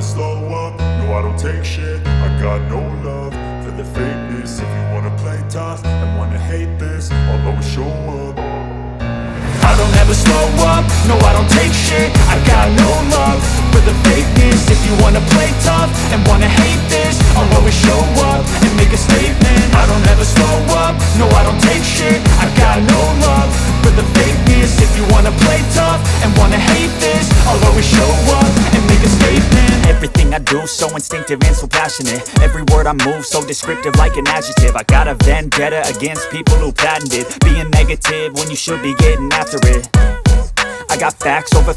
slow up, no I don't take shit. I got no love for the fakeness. If you wanna play tough and wanna hate this, I'll always show up. I don't ever slow up, no I don't take shit. I got no love for the fakeness. If you wanna play tough and wanna hate this, I'll always show up and make a statement. I don't ever slow up, no I don't take shit. I got no love for the fakeness. If you wanna play tough and wanna hate this, I'll always show up and make a statement. Everything I do so instinctive and so passionate. Every word I move so descriptive like an adjective. I got a vendetta against people who patented being negative when you should be getting after it. I got facts over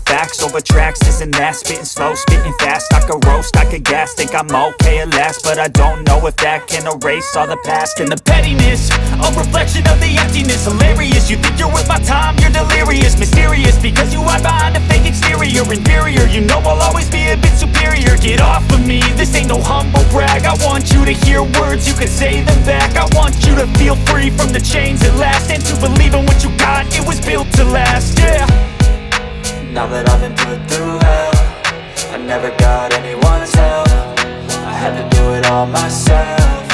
tracks, this and that. Spitting slow, spitting fast, I could roast, I could gas. Think I'm okay at last, but I don't know if that can erase all the past. And the pettiness, a reflection of the emptiness. Hilarious, you think you're worth my time, you're delirious. Mysterious, because you hide behind a fake exterior. Inferior, you know I'll always be a bit superior. Get off of me, this ain't no humble brag. I want you to hear words, you can say them back. I want you to feel free from the chains at last, and to believe in what you got, it was built to last, yeah. Now that I've been put through hell, I never got anyone's help. I had to do it all myself.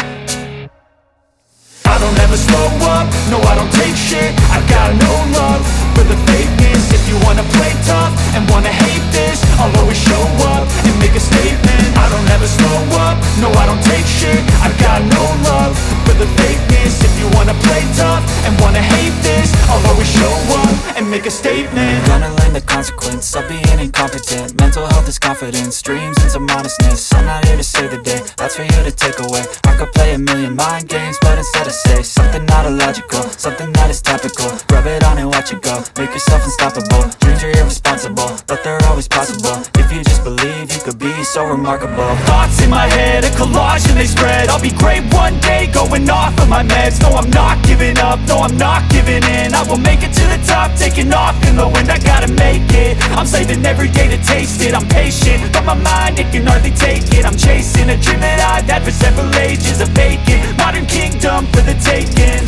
I don't ever slow up, no I don't take shit. I got no love for the fakeness. If you wanna play tough and wanna hate this, I'll always show up and make a statement. I don't ever slow up, no I don't take shit. I got no love for the fakeness. If you wanna play tough and wanna hate this, I'll always show up and make a statement. Gonna learn the consequence of being incompetent. Mental health is confidence, dreams and some honestness. I'm not here to save the day, that's for you to take away. I could play a million mind games, but instead I say something not illogical, something that is topical. Rub it on and watch it go, make yourself unstoppable. Dreams are irresponsible, but they're always possible. If you just believe, you could be so remarkable. Thoughts in my head, a collage and they spread. I'll be great one day, going off of my meds. No, I'm not giving up, no, I'm not giving in. I will make it to the top, taking off in the wind. I gotta make it, I'm saving every day to taste it. I'm patient, but my mind, it can hardly take it. I'm chasing a dream that I've had for several ages. A vacant, modern kingdom for the taking.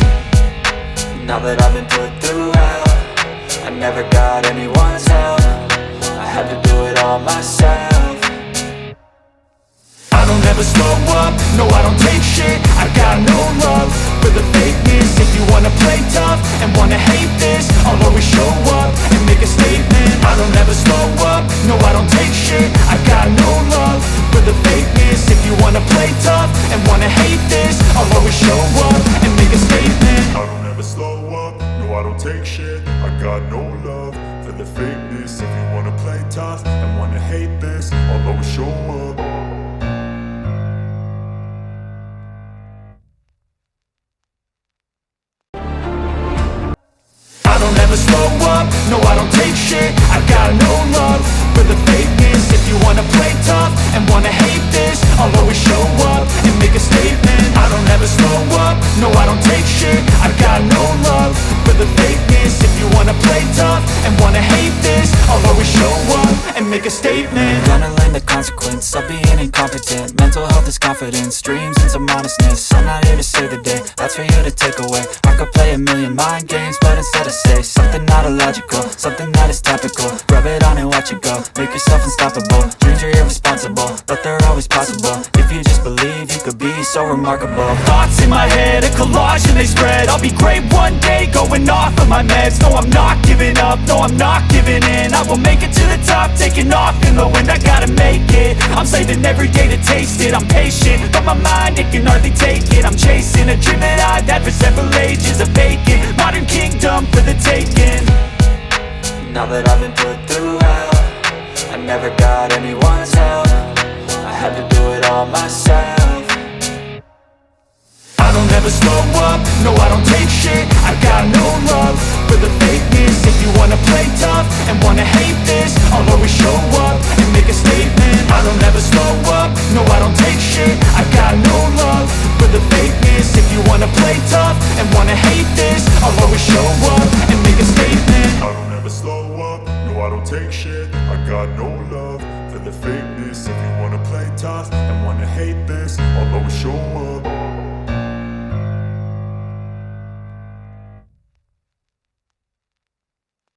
Now that I've been put through hell, I never got anyone's help. I had to do it all myself. I don't ever slow up, no I don't take shit. I got no love for the fakeness. If you wanna play tough and wanna hate this, I'll always show up and make a statement. I don't ever slow up, no I don't take shit. I got no love for the fakeness. If you wanna play tough and wanna hate this, I'll always show up and make a statement. I don't ever slow up, no I don't take shit. I got no love for the fakeness. If you wanna play tough and wanna hate this, I'll always show up. I don't ever slow up, no I don't take shit. I got no love for the fakeness. If you wanna play tough and wanna hate this, I'll always show up and make a statement. I don't ever slow up, no I don't take shit. I got no love for the fakeness. If you wanna play tough and wanna hate this, I'll always show up and make a statement. Gonna learn the consequence of being incompetent. Mental health is confidence, dreams and some honestness. I'm not here to save the day, that's for you to take away. I could play a million mind games, but instead I say something not illogical, something that is topical. Rub it on and watch it go, make yourself unstoppable. Dreams are irresponsible, but they're always possible. If you just believe, you could be so remarkable. Thoughts in my head, a collage and they spread. I'll be great one day, going off of my meds. No, I'm not giving up, no, I'm not giving in. I will make it to the top, taking off in the wind. I gotta make it, I'm saving every day to taste it. I'm patient, but my mind, it can hardly take it. I'm chasing a dream that I've had for several ages. A vacant, modern kingdom for the taking. Now that I've been put through hell, I never got anyone's help. I had to do it all myself. I don't ever slow up, no I don't take shit. I got no love for the fakeness. If you wanna play tough and wanna hate this, I'll always show up and make a statement. I don't ever slow up, no I don't take shit. I got no love for the fakeness. If you wanna play tough and wanna hate this, I'll always show up and make a statement. I don't ever slow up, no I don't take shit. I got no love for the fakeness. If you wanna play tough and wanna hate this, I'll always show up.